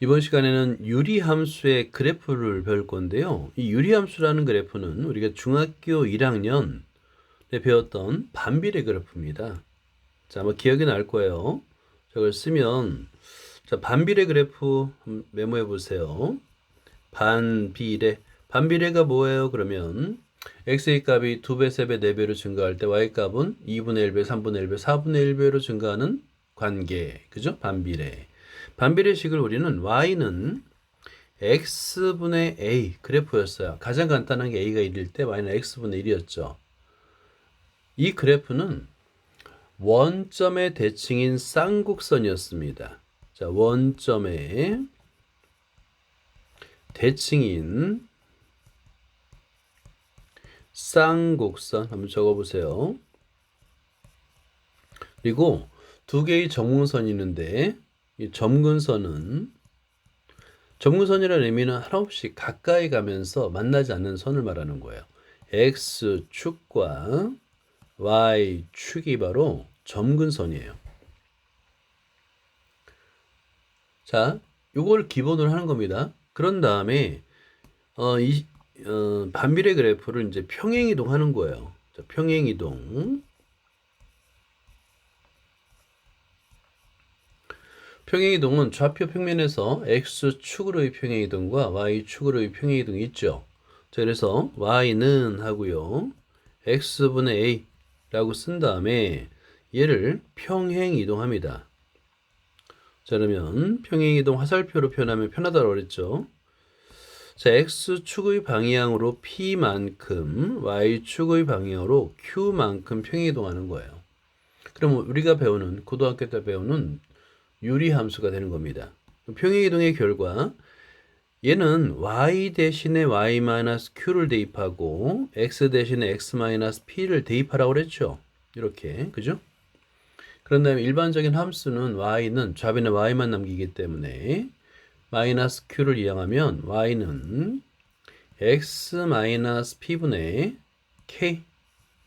이번 시간에는 유리함수의 그래프를 배울 건데요. 이 유리함수라는 그래프는 우리가 중학교 1학년에 배웠던 반비례 그래프입니다. 자, 아마 기억이 날 거예요. 저걸 쓰면, 자, 반비례 그래프 한번 메모해 보세요. 반비례. 반비례가 뭐예요? 그러면 x의 값이 2배, 3배, 4배로 증가할 때 y 값은 2분의 1배, 3분의 1배, 4분의 1배로 증가하는 관계. 그죠? 반비례. 반비례식을 우리는 y는 x분의 a 그래프였어요. 가장 간단한 게 a가 1일 때 y는 x분의 1이었죠. 이 그래프는 원점의 대칭인 쌍곡선이었습니다. 자, 원점의 대칭인 쌍곡선 한번 적어보세요. 그리고 두 개의 점근선이 있는데 이 점근선이라는 의미는 한없이 가까이 가면서 만나지 않는 선을 말하는 거예요. x축과 y축이 바로 점근선이에요. 자, 요걸 기본으로 하는 겁니다. 그런 다음에 반비례 그래프를 이제 평행이동 하는 거예요. 자, 평행이동. 평행이동은 좌표 평면에서 x축으로의 평행이동과 y축으로의 평행이동이 있죠. 자, 그래서 y는 하고요. x분의 a라고 쓴 다음에 얘를 평행이동합니다. 자, 그러면 평행이동 화살표로 표현하면 편하다고 그랬죠. 자, x축의 방향으로 p만큼 y축의 방향으로 q만큼 평행이동하는 거예요. 그럼 우리가 배우는 고등학교 때 배우는 유리함수가 되는 겁니다. 평행이동의 결과 얘는 y 대신에 y-q를 대입하고 x 대신에 x-p를 대입하라고 그랬죠. 이렇게 그죠? 그런 다음에 일반적인 함수는 y는 좌변에 y만 남기기 때문에 마이너스 q를 이용하면 y는 x-p분의 k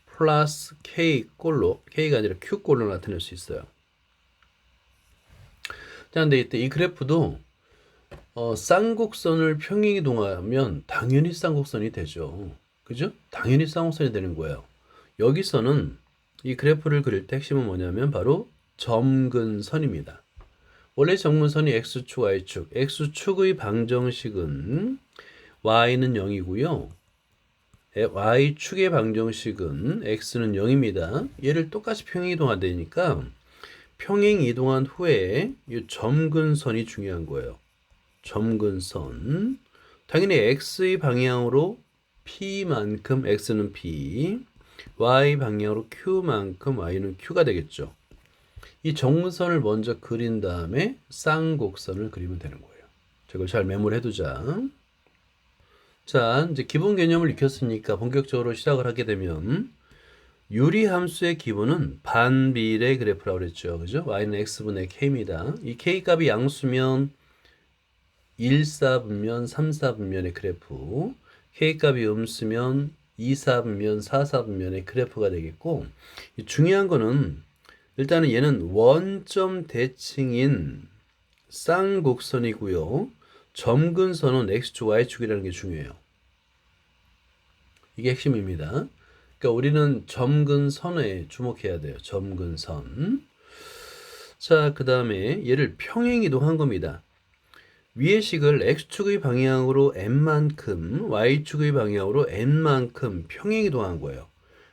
플러스 k 꼴로 k가 아니라 q 꼴로 나타낼 수 있어요. 자, 근데 이때 이 그래프도 쌍곡선을 평행이동하면 당연히 쌍곡선이 되죠. 그죠? 당연히 쌍곡선이 되는 거예요. 여기서는 이 그래프를 그릴 때 핵심은 뭐냐면 바로 점근선입니다. 원래 점근선이 x축, y축. x축의 방정식은 y는 0이고요. y축의 방정식은 x는 0입니다. 얘를 똑같이 평행이동하되니까 평행이동한 후에 이 점근선이 중요한 거예요. 점근선. 당연히 x의 방향으로 p만큼 x는 p, y 방향으로 q만큼 y는 q가 되겠죠. 이 점근선을 먼저 그린 다음에 쌍곡선을 그리면 되는 거예요. 저걸 잘 메모를 해두자. 자, 이제 기본 개념을 익혔으니까 본격적으로 시작을 하게 되면 유리함수의 기본은 반비례 그래프라고 그랬죠. 그죠? y는 x분의 k입니다. 이 k 값이 양수면 1사분면, 3사분면의 그래프, K값이 음수면 2사분면, 4사분면의 그래프가 되겠고, 중요한 거는 일단은 얘는 원점 대칭인 쌍곡선이고요. 점근선은 X축, Y축이라는 게 중요해요. 이게 핵심입니다. 그러니까 우리는 점근선에 주목해야 돼요. 점근선. 자, 그 다음에 얘를 평행이동한 겁니다. 위의 식을 x축의 방향으로 n만큼, y축의 방향으로 n만큼 평행이동한 거예요.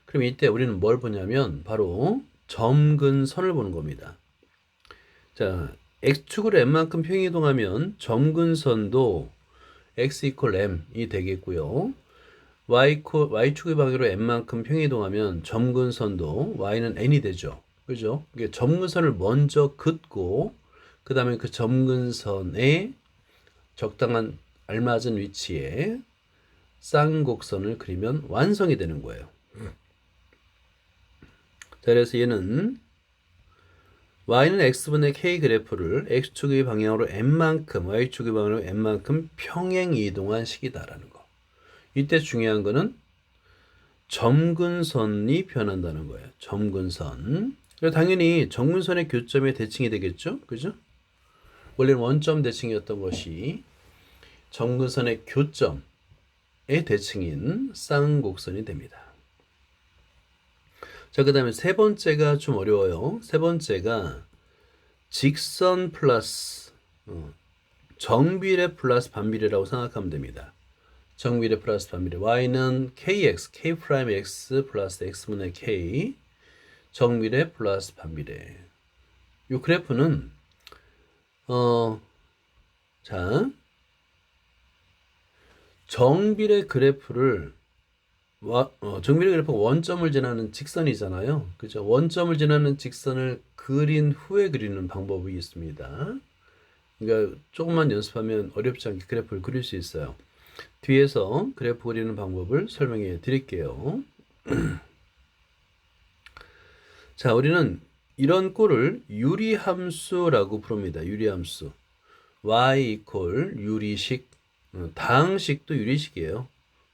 그럼 이때 우리는 뭘 보냐면 바로 점근선을 보는 겁니다. 자, x축으로 n만큼 평행이동하면 점근선도 x 이퀄 m이 되겠고요. y축의 방향으로 n만큼 평행이동하면 점근선도 y는 n이 되죠. 그죠? 이게 점근선을 먼저 긋고 그 다음에 그 점근선에 적당한 알맞은 위치에 쌍곡선을 그리면 완성이 되는 거예요. 자, 그래서 얘는 y는 x분의 k 그래프를 x축의 방향으로 n만큼, y축의 방향으로 n만큼 평행 이동한 식이다라는 거. 이때 중요한 거는 점근선이 변한다는 거예요. 점근선. 당연히 점근선의 교점의 대칭이 되겠죠? 그죠? 원래는 원점 대칭이었던 것이 점근선의 교점의 대칭인 쌍곡선이 됩니다. 자, 그 다음에 세 번째가 좀 어려워요. 세 번째가 직선 플러스 정비례 플러스 반비례라고 생각하면 됩니다. 정비례 플러스 반비례. y는 kx, k'(x) 플러스 x분의 k 정비례 플러스 반비례. 이 그래프는 자, 정비례 그래프를 정비례 그래프가 원점을 지나는 직선이잖아요. 그죠? 원점을 지나는 직선을 그린 후에 그리는 방법이 있습니다. 그러니까 조금만 연습하면 어렵지 않게 그래프를 그릴 수 있어요. 뒤에서 그래프 그리는 방법을 설명해 드릴게요. 자, 우리는 이런 꼴을 유리함수라고 부릅니다. 유리함수. y 이퀄 유리식. 다항식도 유리식이에요.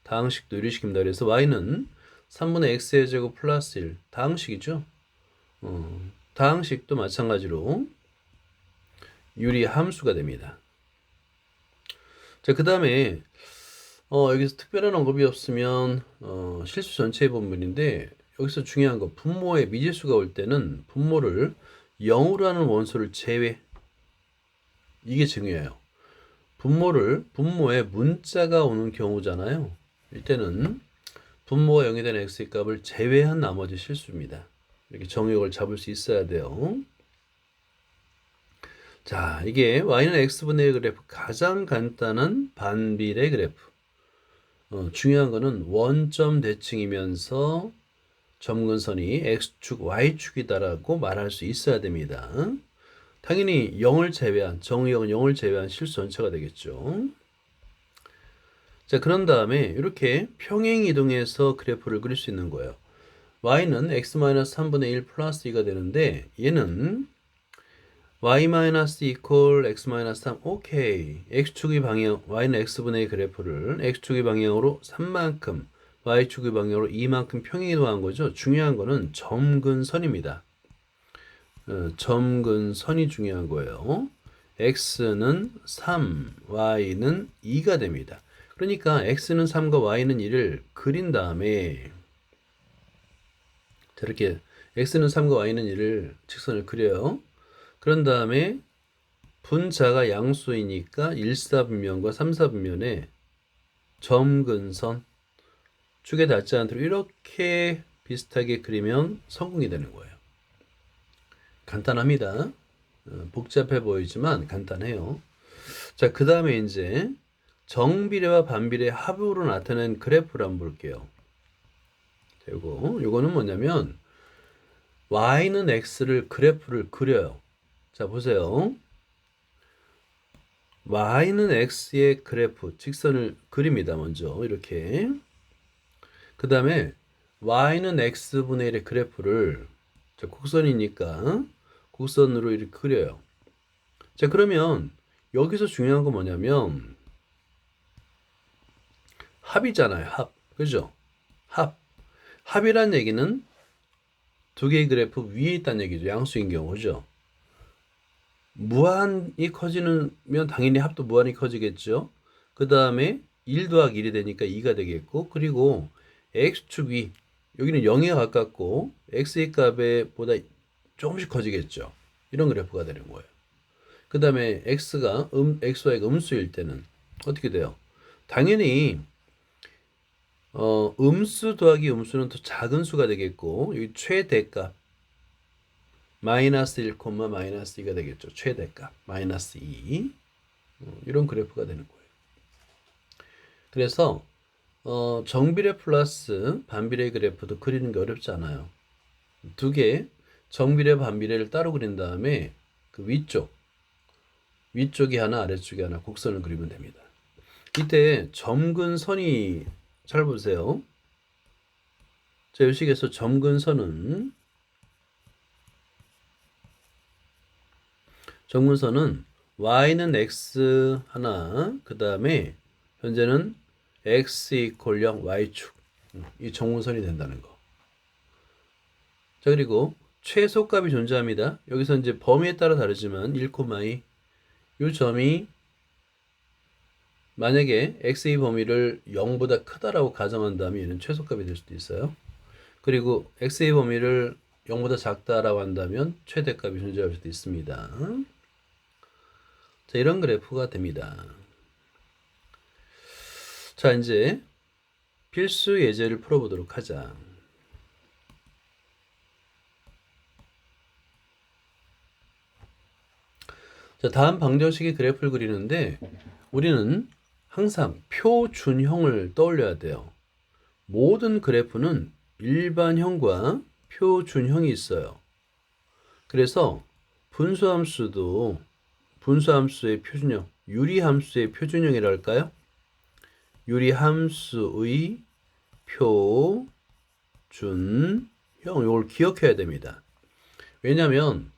다항식도 유리식입니다. 그래서 y는 3분의 x의 제곱 플러스 1. 다항식이죠. 다항식도 마찬가지로 유리함수가 됩니다. 자, 그 다음에 여기서 특별한 언급이 없으면 실수 전체의 본문인데 여기서 중요한 거 분모에 미지수가 올 때는 분모를 0으로 하는 원소를 제외. 이게 중요해요. 분모에 문자가 오는 경우잖아요. 이때는 분모가 0이 되는 x의 값을 제외한 나머지 실수입니다. 이렇게 정의역을 잡을 수 있어야 돼요. 자, 이게 y는 x분의 1 그래프 가장 간단한 반비례 그래프. 중요한 거는 원점 대칭이면서 점근선이 x축, y축이다라고 말할 수 있어야 됩니다. 당연히 0을 제외한, 정의역은 0을 제외한 실수 전체가 되겠죠. 자, 그런 다음에 이렇게 평행 이동해서 그래프를 그릴 수 있는 거예요. y는 x-3분의 1 플러스 2가 되는데 얘는 y-2 이퀄 x-3 오케이. x축의 방향 y는 x분의 1 그래프를 x축의 방향으로 3만큼 y축의 방향으로 2만큼 평행 이동한 거죠. 중요한 거는 점근선입니다. 점근선이 중요한 거예요. x는 3, y는 2가 됩니다. 그러니까 x는 3과 y는 2를 그린 다음에 저렇게 x는 3과 y는 2를 직선을 그려요. 그런 다음에 분자가 양수이니까 1사분면과 3사분면에 점근선 축에 닿지 않도록 이렇게 비슷하게 그리면 성공이 되는 거예요. 간단합니다. 복잡해 보이지만 간단해요. 자, 그 다음에 이제 정비례와 반비례 합으로 나타낸 그래프를 한번 볼게요. 그리고 이거는 뭐냐면 y는 x를 그래프를 그려요. 자, 보세요. y는 x의 그래프, 직선을 그립니다. 먼저 이렇게. 그 다음에 y는 x분의 1의 그래프를 자, 곡선이니까 곡선으로 이렇게 그려요. 자, 그러면 여기서 중요한 건 뭐냐면 합이잖아요. 합. 그죠? 합이란 얘기는 두 개의 그래프 위에 있다는 얘기죠. 양수인 경우죠. 무한이 커지면 당연히 합도 무한히 커지겠죠. 그 다음에 1 더하기 1이 되니까 2가 되겠고, 그리고 x축 위 여기는 0에 가깝고 x의 값에 보다 조금씩 커지겠죠. 이런 그래프가 되는 거예요. 그 다음에 x가 xy가 음수일 때는 어떻게 돼요? 당연히 음수 더하기 음수는 더 작은 수가 되겠고 여기 최대값 마이너스 1, 마이너스 2가 되겠죠. 최대값 마이너스 2 이런 그래프가 되는 거예요. 그래서 정비례 플러스 반비례 그래프도 그리는 게 어렵지 않아요. 두 개 정비례 반비례를 따로 그린 다음에 그 위쪽이 하나 아래쪽이 하나 곡선을 그리면 됩니다. 이때 점근선이 잘 보세요. 자, 이 식에서 점근선은 y는 x 하나, 그 다음에 현재는 x 이퀄 0 y축 이 점근선이 된다는 거. 자, 그리고 최소값이 존재합니다. 여기서 이제 범위에 따라 다르지만 1, 2 요 이 점이 만약에 x의 범위를 0보다 크다라고 가정한다면 얘는 최소값이 될 수도 있어요. 그리고 x의 범위를 0보다 작다라고 한다면 최대값이 존재할 수도 있습니다. 자, 이런 그래프가 됩니다. 자, 이제 필수 예제를 풀어보도록 하자. 자, 다음 방정식의 그래프를 그리는데 우리는 항상 표준형을 떠올려야 돼요. 모든 그래프는 일반형과 표준형이 있어요. 그래서 분수함수도 분수함수의 표준형, 유리함수의 표준형이라 할까요? 유리함수의 표준형, 이걸 기억해야 됩니다. 왜냐하면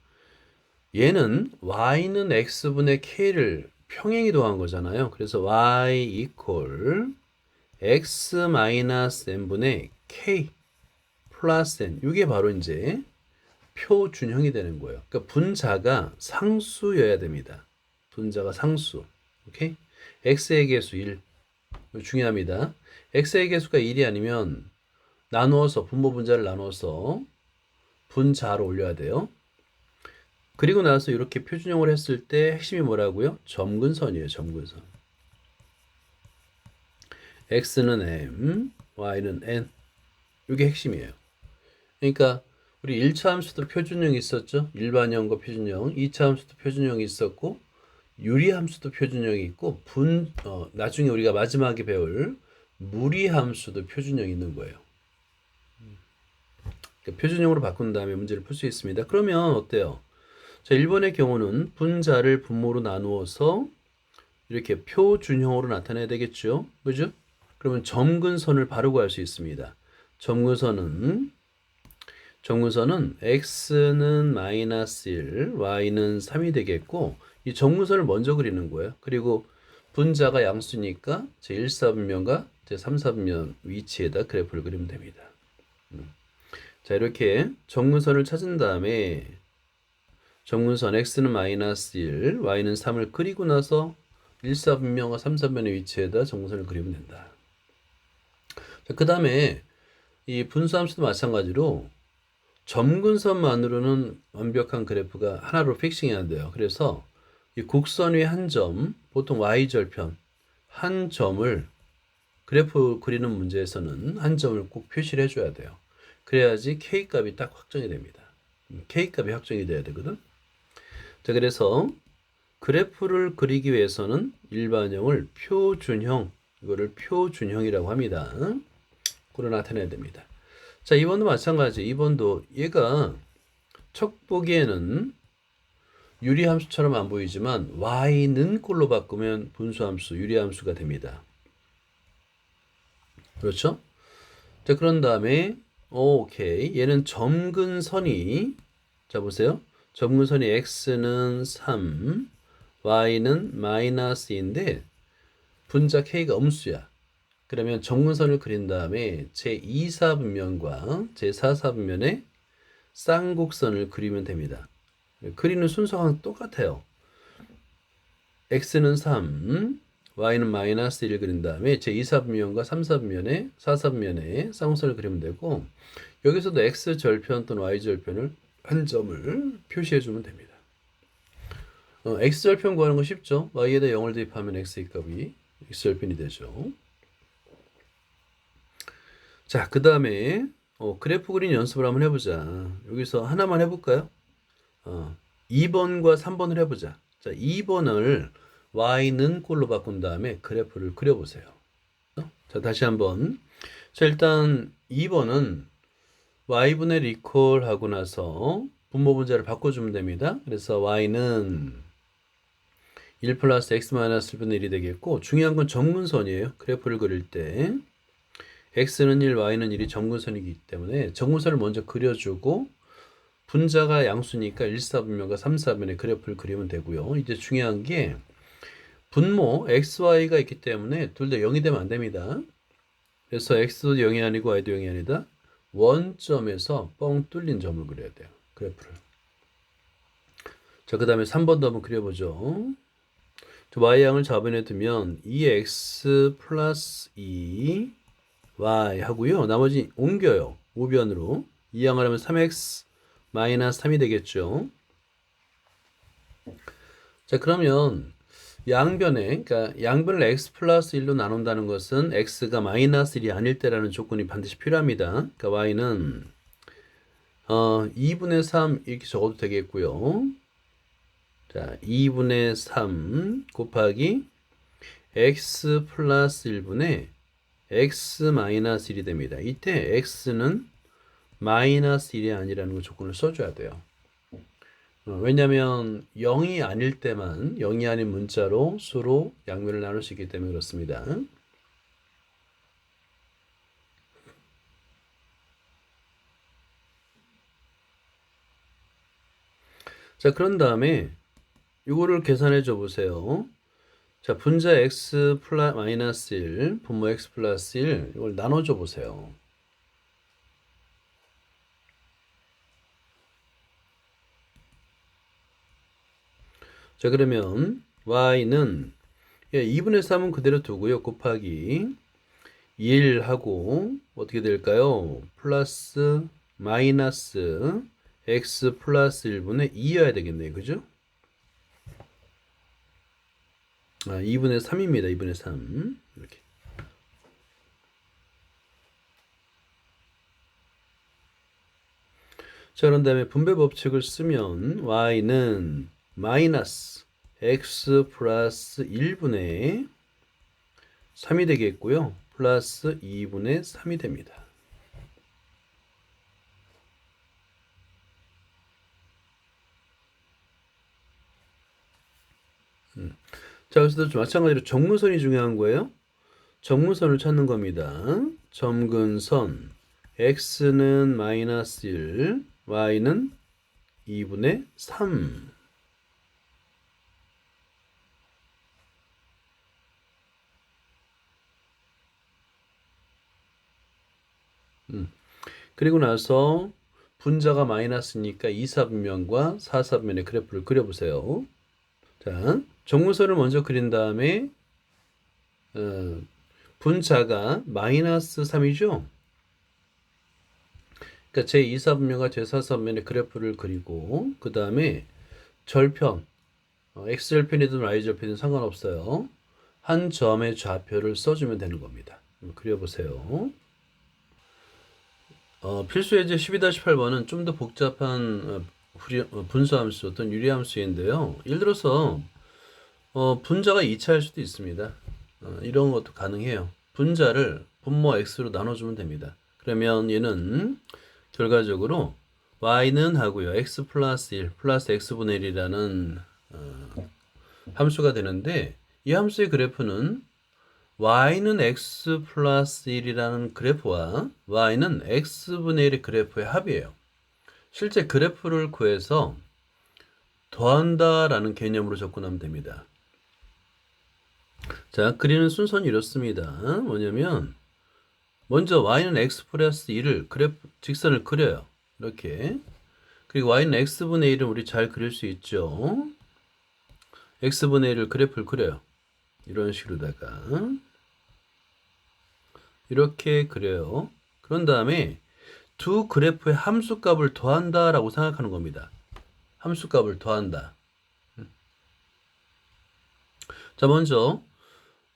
얘는 y는 x분의 k를 평행 이동한 거잖아요. 그래서 y equal x 마이너스 n분의 k 플러스 n, 이게 바로 이제 표준형이 되는 거예요. 그러니까 분자가 상수여야 됩니다. 분자가 상수. 오케이? x의 개수 1. 중요합니다. x의 개수가 1이 아니면 나누어서 분모 분자를 나눠서 분자로 올려야 돼요. 그리고 나서 이렇게 표준형을 했을 때 핵심이 뭐라고요? 점근선이에요. 점근선. x는 m, y는 n. 이게 핵심이에요. 그러니까 우리 1차 함수도 표준형이 있었죠. 일반형과 표준형. 2차 함수도 표준형이 있었고 유리함수도 표준형이 있고 나중에 우리가 마지막에 배울 무리함수도 표준형이 있는 거예요. 그러니까 표준형으로 바꾼 다음에 문제를 풀 수 있습니다. 그러면 어때요? 자, 1번의 경우는 분자를 분모로 나누어서 이렇게 표준형으로 나타내야 되겠죠. 그죠? 그러면 점근선을 바로 구할 수 있습니다. 점근선은 x는 마이너스 1, y는 3이 되겠고 이 점근선을 먼저 그리는 거예요. 그리고 분자가 양수니까 제1사분면과 제3사분면 위치에다 그래프를 그리면 됩니다. 자, 이렇게 점근선을 찾은 다음에 점근선 x는 마이너스 1, y는 3을 그리고 나서 1사분면과 3사분면의 위치에다 점근선을 그리면 된다. 그 다음에 이 분수함수도 마찬가지로 점근선만으로는 완벽한 그래프가 하나로 픽싱해야 돼요. 그래서 이 곡선 위에 한 점, 보통 y절편 한 점을 그래프 그리는 문제에서는 한 점을 꼭 표시를 해줘야 돼요. 그래야지 k값이 딱 확정이 됩니다. k값이 확정이 돼야 되거든. 자, 그래서 그래프를 그리기 위해서는 일반형을 표준형, 이거를 표준형이라고 합니다. 그걸 나타내야 됩니다. 자, 2번도 마찬가지. 2번도 얘가 첫 보기에는 유리함수처럼 안 보이지만 y는 꼴로 바꾸면 분수함수, 유리함수가 됩니다. 그렇죠? 자, 그런 다음에 오케이. 얘는 점근선이, 자 보세요. 점근선이 x는 3, y는 마이너스 2인데 분자 k가 음수야. 그러면 점근선을 그린 다음에 제2사분면과 제4사분면에 쌍곡선을 그리면 됩니다. 그리는 순서가 똑같아요. x는 3, y는 마이너스 1을 그린 다음에 제2사분면과 3사분면에 4사분면에 쌍곡선을 그리면 되고 여기서도 x절편 또는 y절편을 한 점을 표시해 주면 됩니다. x절편 구하는 거 쉽죠? y에다 0을 대입하면 x의 값이 x절편이 되죠. 자, 그 다음에 그래프 그린 연습을 한번 해보자. 여기서 하나만 해볼까요? 2번과 3번을 해보자. 자, 2번을 y는 꼴로 바꾼 다음에 그래프를 그려보세요. 자, 다시 한번. 자, 일단 2번은 y분의 리콜 하고 나서 분모 분자를 바꿔주면 됩니다. 그래서 y는 1 플러스 x 마이너스 1분의 1이 되겠고 중요한 건 점근선이에요. 그래프를 그릴 때 x는 1, y는 1이 점근선이기 때문에 점근선을 먼저 그려주고 분자가 양수니까 1사분면과 3사분면의 그래프를 그리면 되고요. 이제 중요한 게 분모 xy가 있기 때문에 둘 다 0이 되면 안 됩니다. 그래서 x도 0이 아니고 y도 0이 아니다. 원점에서 뻥 뚫린 점을 그려야 돼요. 그래프를. 자, 그 다음에 3번도 한번 그려보죠. y양을 좌변에 두면 2x 플러스 2y 하고요. 나머지 옮겨요. 우변으로. 이항을 하면 3x 마이너스 3이 되겠죠. 자, 그러면 양변에, 그러니까 양변을 x 플러스 1로 나눈다는 것은 x가 마이너스 1이 아닐 때라는 조건이 반드시 필요합니다. 그러니까 y는 2분의 3 이렇게 적어도 되겠고요. 자, 2분의 3 곱하기 x 플러스 1분의 x 마이너스 1이 됩니다. 이때 x는 마이너스 1이 아니라는 조건을 써줘야 돼요. 왜냐하면 0이 아닐 때만 0이 아닌 문자로 수로 양면을 나눌 수 있기 때문에 그렇습니다. 자, 그런 다음에 이거를 계산해 줘 보세요. 자, 분자 x 플러스 마이너스 1, 분모 x 플러스 1 이걸 나눠 줘 보세요. 자, 그러면 y는 2분의 3은 그대로 두고요. 곱하기 1하고 어떻게 될까요? 플러스 마이너스 x 플러스 1분의 2여야 되겠네요. 그죠? 2분의 3입니다. 2분의 3. 이렇게. 자, 그런 다음에 분배 법칙을 쓰면 y는 마이너스 x 플러스 1분의 3이 되겠고요. 플러스 2분의 3이 됩니다. 자, 여기서도 마찬가지로 정문선이 중요한 거예요. 정문선을 찾는 겁니다. 점근선 x는 마이너스 1, y는 2분의 3. 그리고 나서 분자가 마이너스니까 2사분면과 4사분면의 그래프를 그려보세요. 자, 정문선을 먼저 그린 다음에 분자가 마이너스 3이죠. 그러니까 제2사분면과 제4사분면의 그래프를 그리고 그 다음에 절편, x절편이든 y절편이든 상관없어요. 한 점의 좌표를 써주면 되는 겁니다. 그려보세요. 필수 예제 12-8번은 좀 더 복잡한 분수함수, 어떤 유리함수인데요. 예를 들어서 분자가 2차일 수도 있습니다. 이런 것도 가능해요. 분자를 분모 x로 나눠주면 됩니다. 그러면 얘는 결과적으로 y는 하고요. x 플러스 1 플러스 x분의 1이라는 함수가 되는데 이 함수의 그래프는 y는 x 플러스 1이라는 그래프와 y는 x분의 1의 그래프의 합이에요. 실제 그래프를 구해서 더한다라는 개념으로 접근하면 됩니다. 자, 그리는 순서는 이렇습니다. 뭐냐면 먼저 y는 x 플러스 1을 그래프 직선을 그려요. 이렇게. 그리고 y는 x분의 1은 우리 잘 그릴 수 있죠. x분의 1을 그래프를 그려요. 이런 식으로다가 이렇게 그려요. 그런 다음에 두 그래프의 함수값을 더한다라고 생각하는 겁니다. 함수값을 더한다. 자, 먼저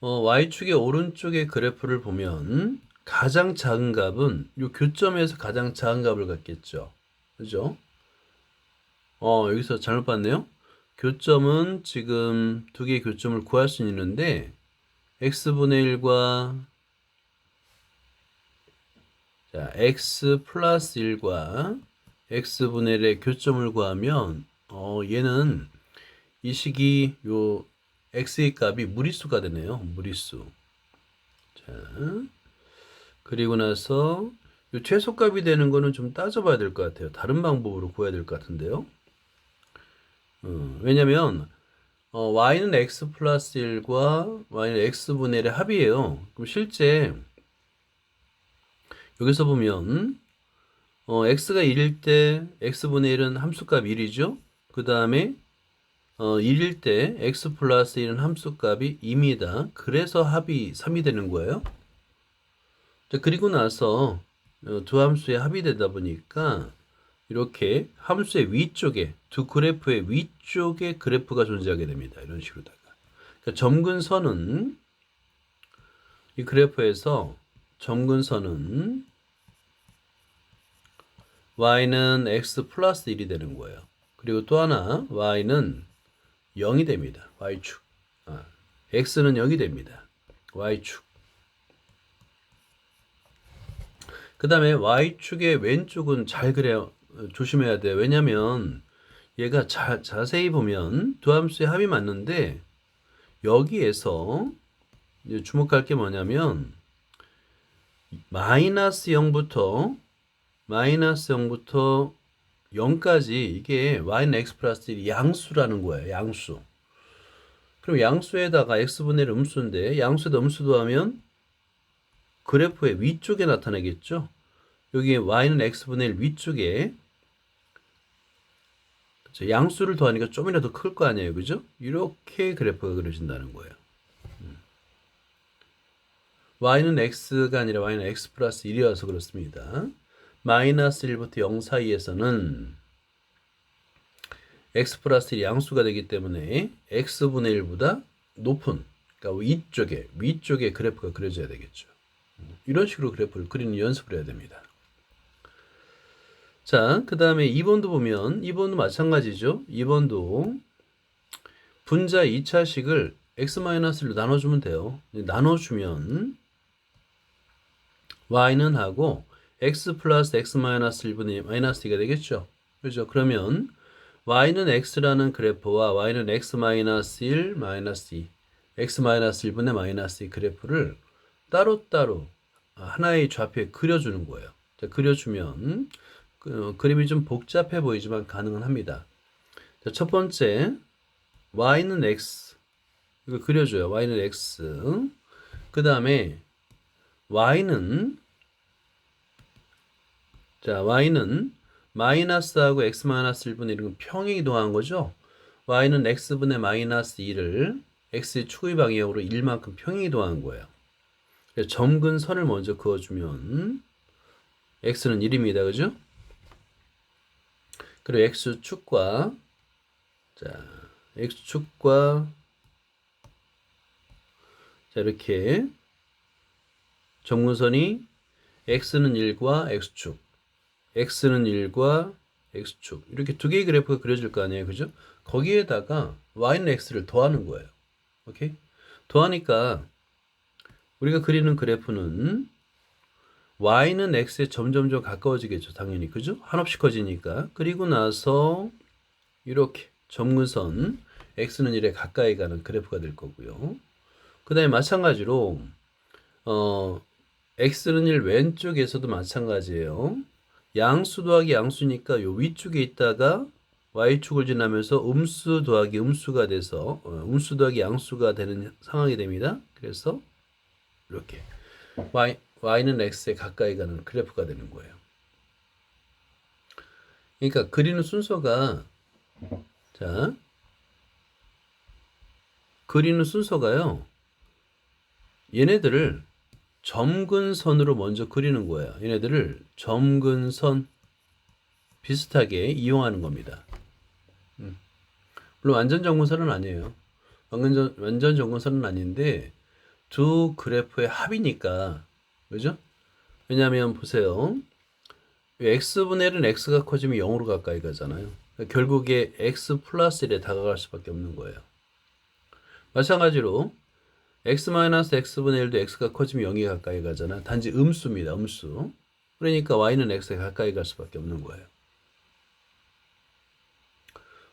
y축의 오른쪽의 그래프를 보면 가장 작은 값은 이 교점에서 가장 작은 값을 갖겠죠. 그죠? 여기서 잘못 봤네요. 교점은 지금 두 개의 교점을 구할 수 있는데 x분의 1과 자, x 플러스 1과 x분의 1의 교점을 구하면 얘는 이 식이 요 x의 값이 무리수가 되네요. 무리수. 자, 그리고 나서 요 최소값이 되는 거는 좀 따져봐야 될 것 같아요. 다른 방법으로 구해야 될 것 같은데요. 왜냐면 y는 x 플러스 1과 y는 x분의 1의 합이에요. 그럼 실제 여기서 보면 x가 1일 때 x분의 1은 함수값 1이죠. 그 다음에 1일 때 x 플러스 1은 함수값이 2입니다. 그래서 합이 3이 되는 거예요. 자, 그리고 나서 두 함수의 합이 되다 보니까 이렇게 함수의 위쪽에 두 그래프의 위쪽에 그래프가 존재하게 됩니다. 이런 식으로다가. 그러니까 점근선은 이 그래프에서 점근선은 y는 x 플러스 1이 되는 거예요. 그리고 또 하나 y는 0이 됩니다. y축. x는 0이 됩니다. y축. 그 다음에 y축의 왼쪽은 잘 그래요. 조심해야 돼요. 왜냐면 얘가 자세히 보면 두 함수의 합이 맞는데 여기에서 이제 주목할 게 뭐냐면 마이너스 0부터 0까지 이게 y는 x 플러스 1이 양수라는 거예요. 양수. 그럼 양수에다가 x분의 1 음수인데 양수에다 음수 더하면 그래프의 위쪽에 나타나겠죠. 여기 y는 x분의 1 위쪽에 양수를 더하니까 좀이라도 클 거 아니에요. 그죠? 이렇게 그래프가 그려진다는 거예요. y는 x가 아니라 y는 x 플러스 1이어서 그렇습니다. 마이너스 1부터 0 사이에서는 x 플러스 1이 양수가 되기 때문에 x분의 1보다 높은, 그러니까 위쪽에 그래프가 그려져야 되겠죠. 이런 식으로 그래프를 그리는 연습을 해야 됩니다. 자, 그 다음에 2번도 보면 2번도 마찬가지죠. 2번도 분자 2차식을 x-1로 나눠주면 돼요. 나눠주면 y는 하고 x 플러스 x-1분의 마이너스 2가 되겠죠. 그렇죠? 그러면 y는 x라는 그래프와 y는 x-1 마이너스 2 x-1분의 마이너스 2 그래프를 따로따로 하나의 좌표에 그려주는 거예요. 자, 그려주면 그림이 좀 복잡해 보이지만 가능은 합니다. 자, 첫 번째 y는 x 이거 그려줘요. y는 x. 그 다음에 y는 마이너스하고 x 마이너스 1분의 1은 평행 이동한 거죠. y는 x분의 마이너스 2를 x의 추의 방향으로 1만큼 평행 이동한 거예요. 점근선을 먼저 그어주면 x는 1입니다. 그죠? 그리고 x축과 이렇게 점근선이 x는 1과 x축, x는 1과 x축 이렇게 두 개의 그래프가 그려질 거 아니에요. 그죠? 거기에다가 y는 x를 더하는 거예요. 오케이? 더하니까 우리가 그리는 그래프는 y는 x에 점점점 가까워지겠죠. 당연히. 그죠? 한없이 커지니까. 그리고 나서 이렇게 점근선 x는 1에 가까이 가는 그래프가 될 거고요. 그 다음에 마찬가지로 x는 1 왼쪽에서도 마찬가지예요. 양수 더하기 양수니까 요 위쪽에 있다가 y축을 지나면서 음수 더하기 음수가 돼서 음수 더하기 양수가 되는 상황이 됩니다. 그래서 이렇게 y는 x에 가까이 가는 그래프가 되는 거예요. 그러니까 그리는 순서가 그리는 순서가요. 얘네들을 점근선으로 먼저 그리는 거예요. 얘네들을 점근선 비슷하게 이용하는 겁니다. 물론 완전 점근선은 아니에요. 완전 점근선은 아닌데 두 그래프의 합이니까. 그죠? 왜냐하면 보세요. x분의 1은 x가 커지면 0으로 가까이 가잖아요. 그러니까 결국에 x 플러스 1에 다가갈 수밖에 없는 거예요. 마찬가지로 x-x분의 1도 x가 커지면 0이 가까이 가잖아. 단지 음수입니다. 음수. 그러니까 y는 x에 가까이 갈 수밖에 없는 거예요.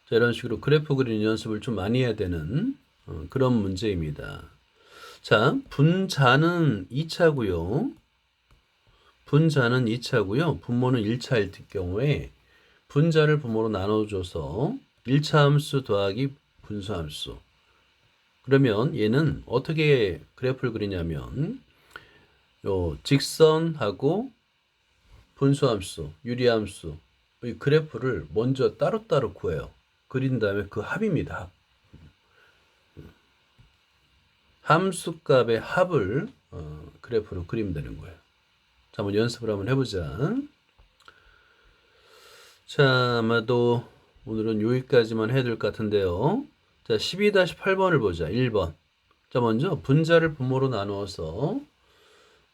자, 이런 식으로 그래프 그리는 연습을 좀 많이 해야 되는 그런 문제입니다. 자, 분자는 2차고요. 분모는 1차일 경우에 분자를 분모로 나눠줘서 1차 함수 더하기 분수함수. 그러면 얘는 어떻게 그래프를 그리냐면 요 직선하고 분수함수, 유리함수 이 그래프를 먼저 따로따로 구해요. 그린 다음에 그 합입니다. 함수값의 합을 그래프로 그리면 되는 거예요. 자, 한번 연습을 한번 해보자. 자, 아마도 오늘은 여기까지만 해야 될 것 같은데요. 자, 12-8번을 보자. 1번. 자, 먼저 분자를 분모로 나누어서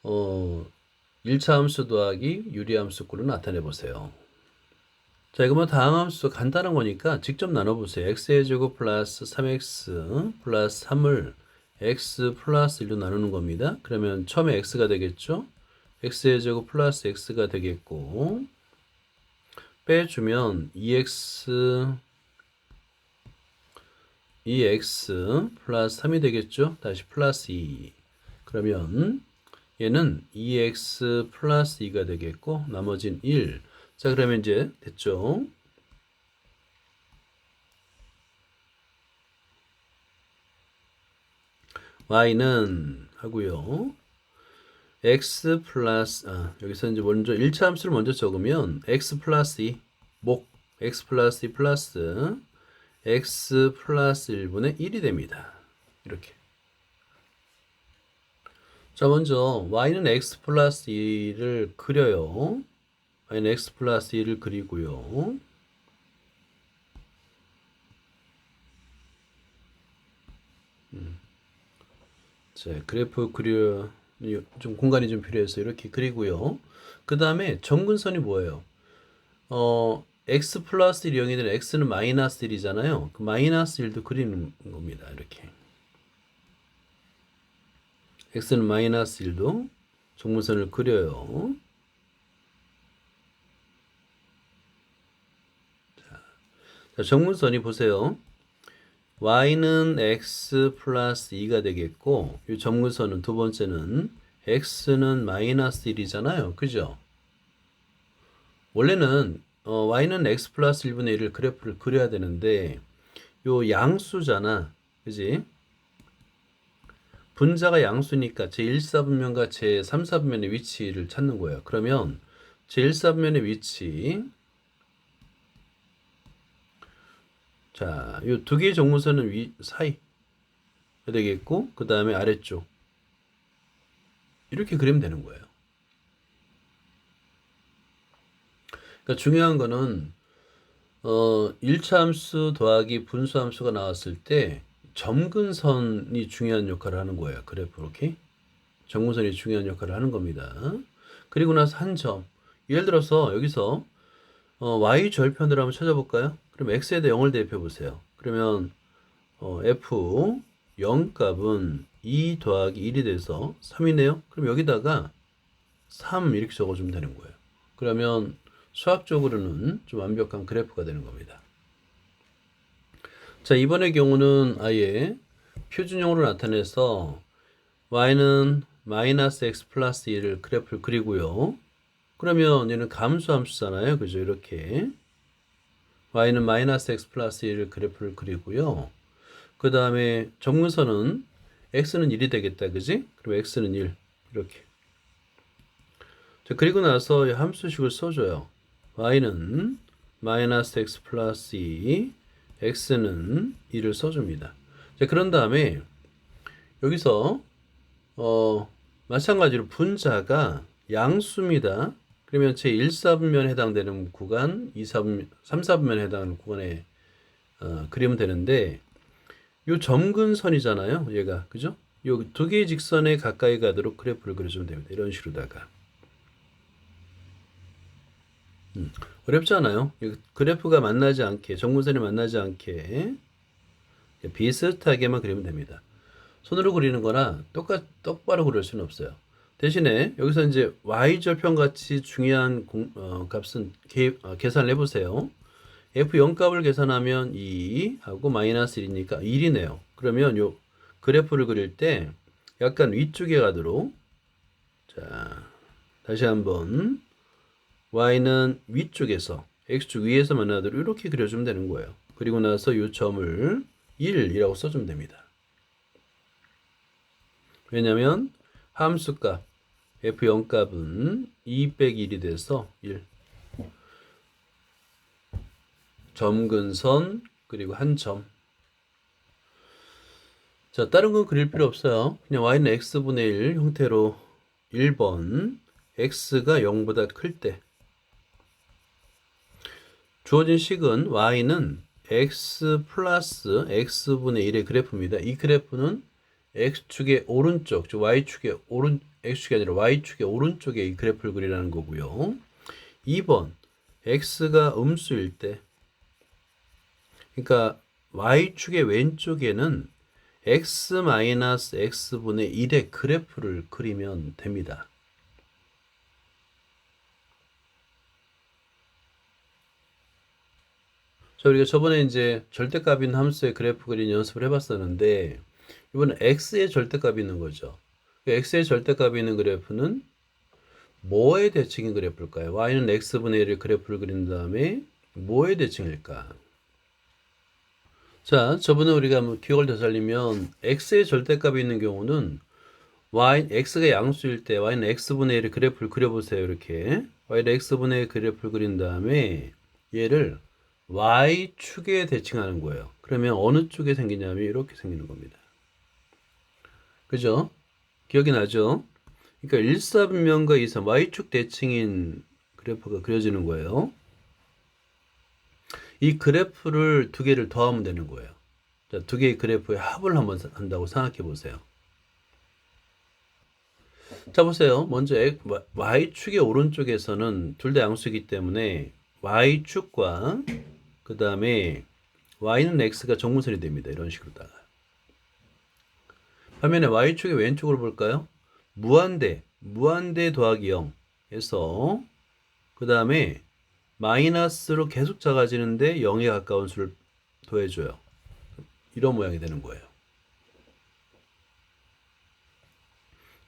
1차 함수 더하기 유리함수꼴로 나타내 보세요. 자, 이거 뭐 다항함수 간단한 거니까 직접 나눠보세요. x의 제곱 플러스 3x 플러스 3을 x 플러스 1로 나누는 겁니다. 그러면 처음에 x가 되겠죠? x의 제곱 플러스 x가 되겠고, 빼주면 2x 플러스 3이 되겠죠? 다시 플러스 2. 그러면 얘는 2x 플러스 2가 되겠고, 나머지는 1. 자, 그러면 이제 됐죠? y는 하고요. x 플러스 여기서 이제 먼저 1차 함수를 먼저 적으면 x 플러스 2 x 플러스 2 플러스 x 플러스 1분의 1이 됩니다. 이렇게. 자, 먼저 y는 x 플러스 2를 그려요. y는 x 플러스 2를 그리고요. 자, 그래프 그려 좀 공간이 좀 필요해서 이렇게 그리고요. 그 다음에 점근선이 뭐예요? x 플러스 1이 0이 되는 x는 마이너스 1이잖아요. 그 마이너스 1도 그리는 겁니다. 이렇게. x는 마이너스 1도 점근선을 그려요. 자, 점근선이 보세요. y는 x 플러스 2가 되겠고, 이 점근선은 두 번째는 x는 마이너스 1이잖아요. 그죠? 원래는 y는 x 플러스 1분의 1을 그래프를 그려야 되는데 요 양수잖아. 그지? 분자가 양수니까 제1사분면과 제3사분면의 위치를 찾는 거예요. 그러면 제1사분면의 위치, 자, 요 두 개의 정문선은 사이 되겠고, 그 다음에 아래쪽 이렇게 그리면 되는 거예요. 그러니까 중요한 거는 1차 함수 더하기 분수 함수가 나왔을 때 점근선이 중요한 역할을 하는 거예요. 그래프 이렇게 점근선이 중요한 역할을 하는 겁니다. 그리고 나서 한 점, 예를 들어서 여기서 y 절편으로 한번 찾아볼까요? 그럼 x에다 0을 대입해 보세요. 그러면 f 0 값은 2 더하기 1이 돼서 3이네요. 그럼 여기다가 3 이렇게 적어주면 되는 거예요. 그러면 수학적으로는 좀 완벽한 그래프가 되는 겁니다. 자, 이번의 경우는 아예 표준형으로 나타내서 y는 마이너스 x 플러스 1을 그래프를 그리고요. 그러면 얘는 감수함수잖아요. 그죠? 이렇게 y는 마이너스 x 플러스 1을 그래프를 그리고요. 그 다음에 점근선은 x는 1이 되겠다. 그지? 그리고 x는 1 이렇게. 자, 그리고 나서 이 함수식을 써줘요. y는 마이너스 x 플러스 2, x는 2를 써줍니다. 자, 그런 다음에 여기서 마찬가지로 분자가 양수입니다. 그러면 제1사분면에 해당되는 구간, 2사분면, 3사분면에 해당하는 구간에 그리면 되는데 요 점근선이잖아요. 얘가. 그죠? 요 두 개의 직선에 가까이 가도록 그래프를 그려주면 됩니다. 이런 식으로다가. 어렵지 않아요. 그래프가 만나지 않게, 점근선이 만나지 않게 비슷하게만 그리면 됩니다. 손으로 그리는 거나 똑바로 그릴 수는 없어요. 대신에 여기서 이제 y절편 같이 중요한 값은 계산을 해보세요. f0 값을 계산하면 2 하고 마이너스 1이니까 1이네요. 그러면 요 그래프를 그릴 때 약간 위쪽에 가도록, 자, 다시 한번 y는 위쪽에서 x축 위에서 만나도록 이렇게 그려주면 되는 거예요. 그리고 나서 이 점을 1이라고 써주면 됩니다. 왜냐면 함수값 f0 값은 2 빼기 1이 돼서 1. 점근선 그리고 한 점. 자, 다른 건 그릴 필요 없어요. 그냥 y는 x분의 1 형태로 1번 x가 0보다 클 때 주어진 식은 y는 x 플러스 x분의 1의 그래프입니다. 이 그래프는 x축의 오른쪽, 즉 y축의 x축이 아니라 y축의 오른쪽에 이 그래프를 그리라는 거고요. 2번 x가 음수일 때, 그러니까 y축의 왼쪽에는 x-x분의 1의 그래프를 그리면 됩니다. 자, 우리가 저번에 이제 절대값 있는 함수의 그래프 그린 연습을 해봤었는데, 이번엔 x의 절대값이 있는 거죠. x의 절대값이 있는 그래프는 뭐의 대칭인 그래프일까요? y는 x분의 1의 그래프를 그린 다음에 뭐의 대칭일까? 자, 저번에 우리가 기억을 되살리면 x의 절대값이 있는 경우는 x가 양수일 때 y는 x분의 1의 그래프를 그려보세요. 이렇게 y는 x분의 1 그래프를 그린 다음에 얘를 y축에 대칭하는 거예요. 그러면 어느 쪽에 생기냐면 이렇게 생기는 겁니다. 그죠? 기억이 나죠? 그러니까 1사분면과 2사 y축 대칭인 그래프가 그려지는 거예요. 이 그래프를 두 개를 더하면 되는 거예요. 자, 두 개의 그래프의 합을 한번 한다고 생각해 보세요. 자, 보세요. 먼저 y축의 오른쪽에서는 둘 다 양수이기 때문에 y축과 그 다음에 y는 x가 정분선이 됩니다. 이런 식으로다가. 반면에 y축의 왼쪽으로 볼까요? 무한대 더하기 0에서 그 다음에 마이너스로 계속 작아지는데 0에 가까운 수를 더해줘요. 이런 모양이 되는 거예요.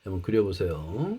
한번 그려보세요.